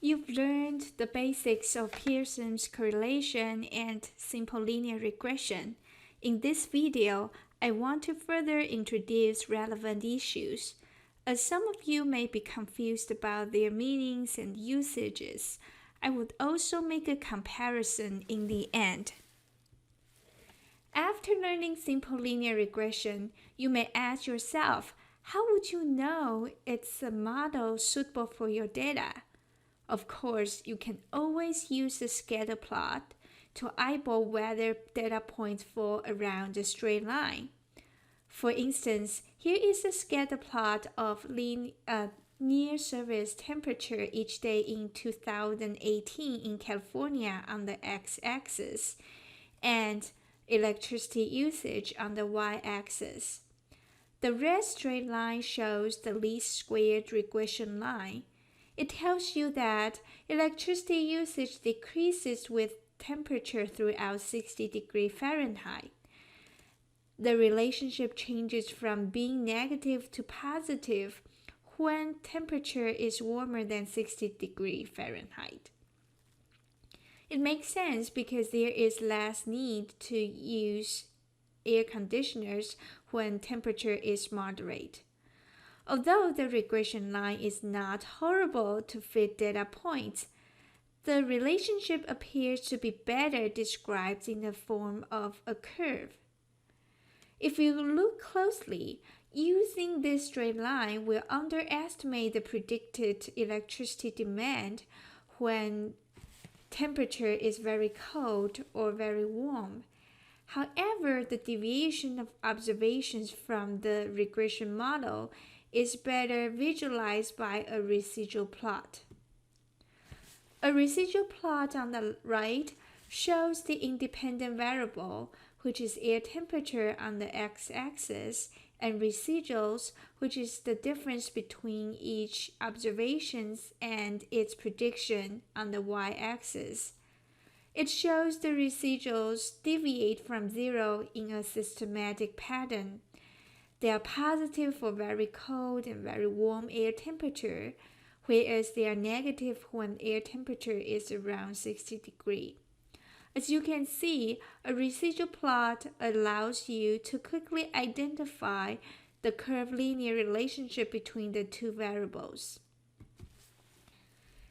You've learned the basics of Pearson's correlation and simple linear regression. In this video, I want to further introduce relevant issues. As some of you may be confused about their meanings and usages, I would also make a comparison in the end. After learning simple linear regression, you may ask yourself, how would you know it's a model suitable for your data? Of course, you can always use a scatter plot to eyeball whether data points fall around a straight line. For instance, here is a scatter plot of near surface temperature each day in 2018 in California on the x-axis and electricity usage on the y-axis. The red straight line shows the least squared regression line. It tells you that electricity usage decreases with temperature throughout 60 degrees Fahrenheit. The relationship changes from being negative to positive when temperature is warmer than 60 degrees Fahrenheit. It makes sense because there is less need to use air conditioners when temperature is moderate. Although the regression line is not horrible to fit data points, the relationship appears to be better described in the form of a curve. If you look closely, using this straight line will underestimate the predicted electricity demand when temperature is very cold or very warm. However, the deviation of observations from the regression model is better visualized by a residual plot. A residual plot on the right shows the independent variable, which is air temperature on the x-axis, and residuals, which is the difference between each observation and its prediction on the y-axis. It shows the residuals deviate from zero in a systematic pattern. They are positive for very cold and very warm air temperature, whereas they are negative when air temperature is around 60 degrees. As you can see, a residual plot allows you to quickly identify the curved linear relationship between the two variables.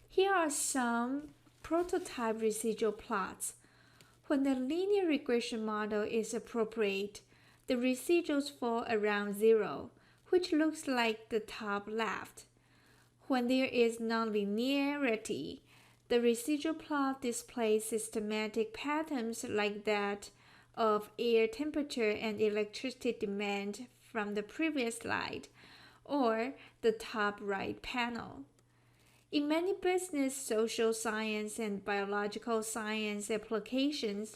Here are some prototype residual plots. When the linear regression model is appropriate, the residuals fall around zero, which looks like the top left. When there is nonlinearity, the residual plot displays systematic patterns like that of air temperature and electricity demand from the previous slide, or the top right panel. In many business, social science, and biological science applications,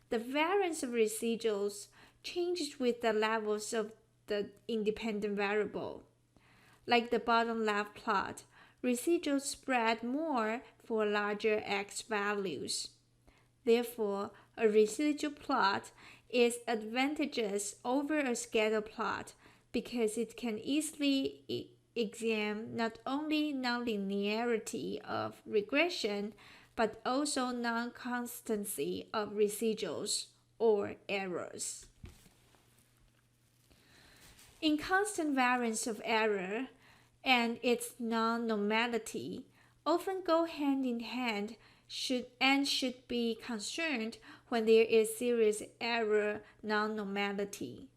the variance of residuals changes with the levels of the independent variable. Like the bottom left plot, residuals spread more for larger x values. Therefore, a residual plot is advantageous over a scatter plot because it can easily examine not only nonlinearity of regression, but also non-constancy of residuals or errors. Inconstant variance of error and its non-normality often go hand in hand should be concerned when there is serious error non-normality.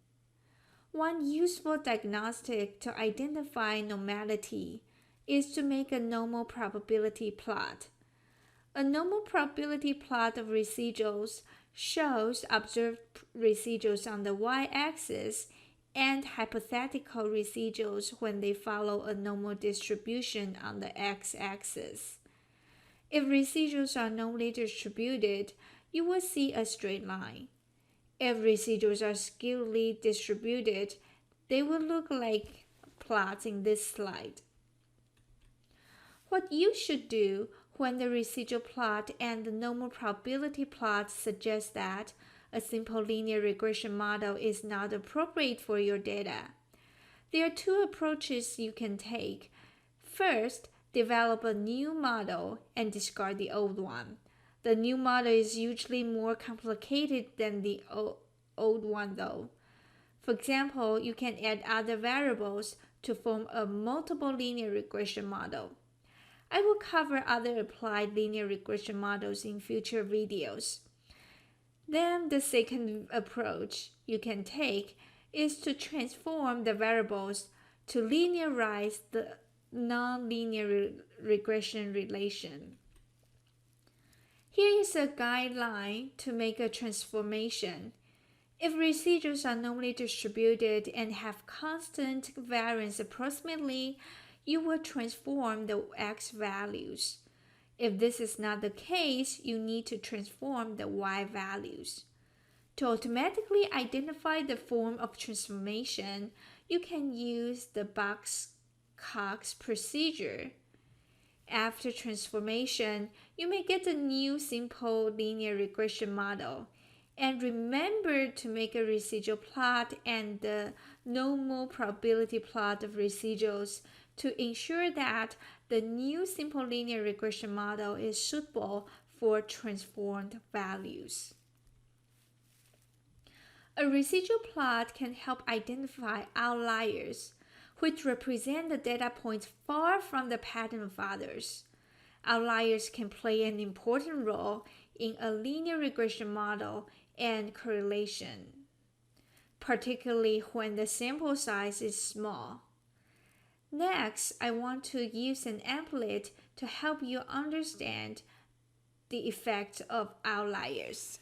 One useful diagnostic to identify normality is to make a normal probability plot. A normal probability plot of residuals shows observed residuals on the y-axis and hypothetical residuals when they follow a normal distribution on the x-axis. If residuals are normally distributed, you will see a straight line. If residuals are skewly distributed, they will look like plots in this slide. What you should do when the residual plot and the normal probability plot suggest that a simple linear regression model is not appropriate for your data. There are two approaches you can take. First, develop a new model, and discard the old one. The new model is usually more complicated than the old one though. For example, you can add other variables to form a multiple linear regression model. I will cover other applied linear regression models in future videos. Then the second approach you can take is to transform the variables to linearize the nonlinear regression relation. Here is a guideline to make a transformation. If residuals are normally distributed and have constant variance approximately, you will transform the x values. If this is not the case, you need to transform the y values. To automatically identify the form of transformation, you can use the Box-Cox procedure. After transformation, you may get a new simple linear regression model. And remember to make a residual plot and the normal probability plot of residuals to ensure that the new simple linear regression model is suitable for transformed values. A residual plot can help identify outliers, which represent the data points far from the pattern of others. Outliers can play an important role in a linear regression model and correlation, particularly when the sample size is small. Next, I want to use an applet to help you understand the effect of outliers.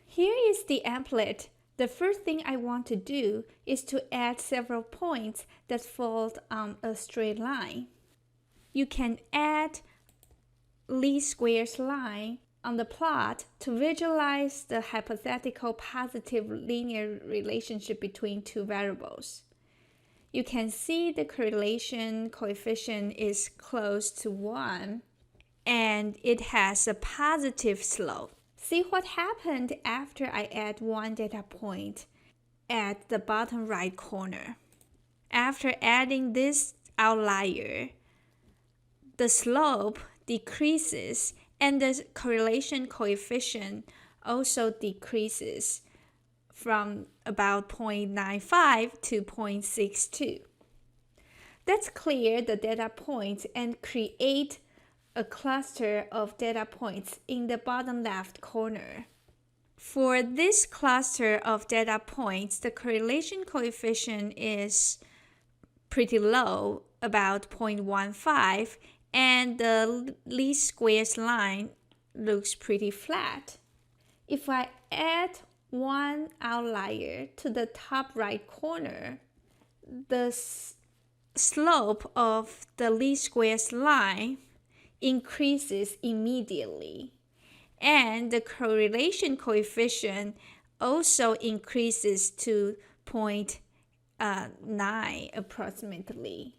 Here is the applet. The first thing I want to do is to add several points that fall on a straight line. You can add least squares line on the plot to visualize the hypothetical positive linear relationship between two variables. You can see the correlation coefficient is close to 1 and it has a positive slope. See what happened after I add one data point at the bottom right corner. After adding this outlier, the slope decreases and the correlation coefficient also decreases from about 0.95 to 0.62. Let's clear the data points and create a cluster of data points in the bottom left corner. For this cluster of data points, the correlation coefficient is pretty low, about 0.15, and the least squares line looks pretty flat. If I add one outlier to the top right corner, the slope of the least squares line increases immediately, and the correlation coefficient also increases to 0.9 approximately.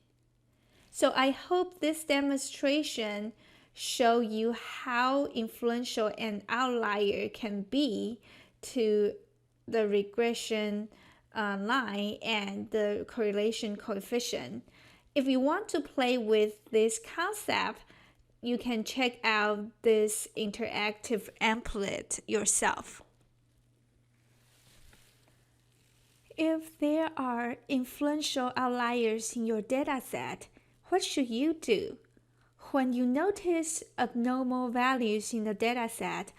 So I hope this demonstration shows you how influential an outlier can be to the regression line and the correlation coefficient. If you want to play with this concept, you can check out this interactive applet yourself. If there are influential outliers in your dataset, what should you do? When you notice abnormal values in the dataset,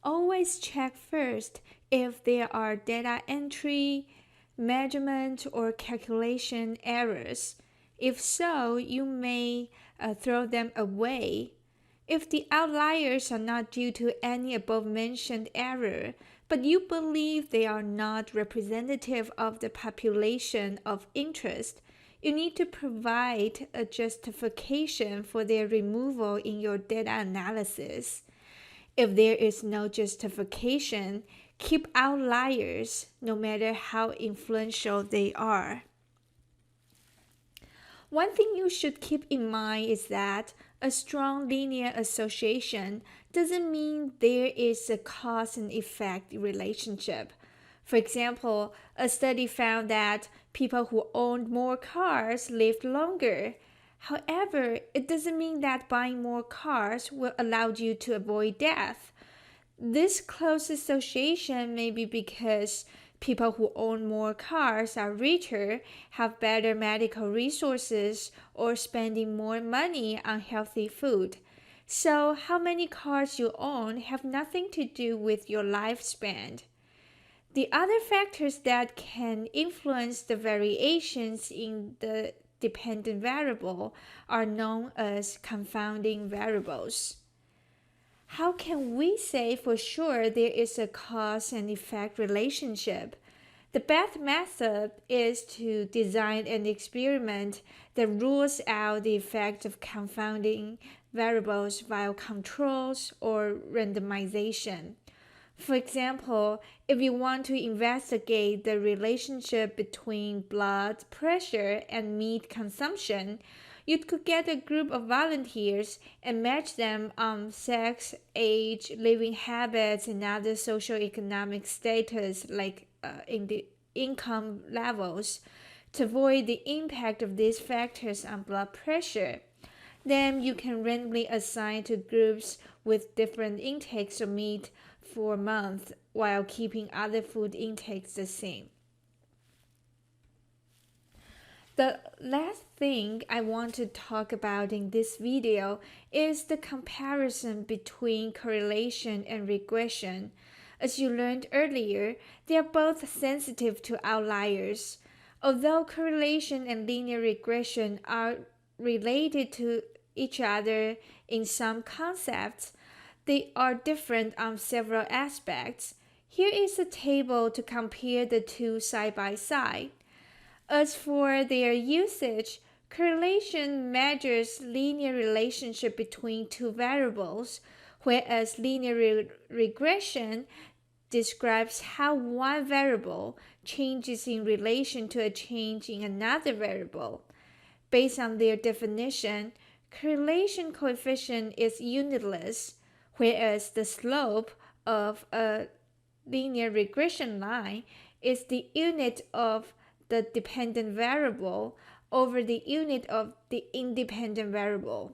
always check first if there are data entry, measurement, or calculation errors. If so, you may throw them away. If the outliers are not due to any above-mentioned error, but you believe they are not representative of the population of interest, you need to provide a justification for their removal in your data analysis. If there is no justification, keep outliers no matter how influential they are. One thing you should keep in mind is that a strong linear association doesn't mean there is a cause and effect relationship. For example, a study found that people who owned more cars lived longer. However, it doesn't mean that buying more cars will allow you to avoid death. This close association may be because people who own more cars are richer, have better medical resources, or spending more money on healthy food. So, how many cars you own have nothing to do with your lifespan. The other factors that can influence the variations in the dependent variable are known as confounding variables. How can we say for sure there is a cause and effect relationship? The best method is to design an experiment that rules out the effect of confounding variables via controls or randomization. For example, if you want to investigate the relationship between blood pressure and meat consumption, you could get a group of volunteers and match them on sex, age, living habits, and other socioeconomic status like in the income levels to avoid the impact of these factors on blood pressure. Then you can randomly assign to groups with different intakes of meat for a month while keeping other food intakes the same. The last thing I want to talk about in this video is the comparison between correlation and regression. As you learned earlier, they are both sensitive to outliers. Although correlation and linear regression are related to each other in some concepts, they are different on several aspects. Here is a table to compare the two side by side. As for their usage, correlation measures linear relationship between two variables, whereas linear regression describes how one variable changes in relation to a change in another variable. Based on their definition, correlation coefficient is unitless, whereas the slope of a linear regression line is the unit of the dependent variable over the unit of the independent variable.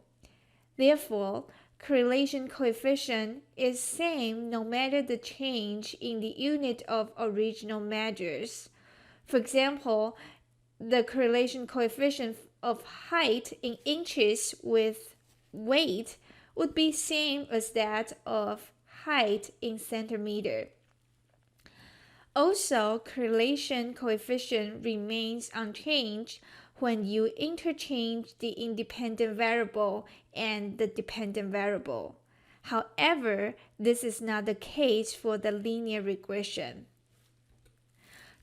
Therefore, correlation coefficient is same no matter the change in the unit of original measures. For example, the correlation coefficient of height in inches with weight would be same as that of height in centimeter. Also, correlation coefficient remains unchanged when you interchange the independent variable and the dependent variable. However, this is not the case for the linear regression.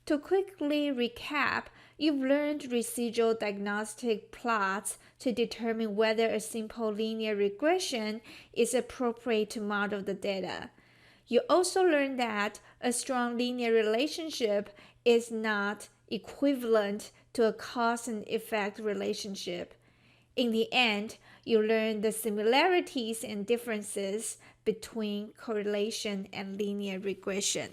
To quickly recap, you've learned residual diagnostic plots to determine whether a simple linear regression is appropriate to model the data. You also learned that a strong linear relationship is not equivalent to a cause and effect relationship. In the end, you learn the similarities and differences between correlation and linear regression.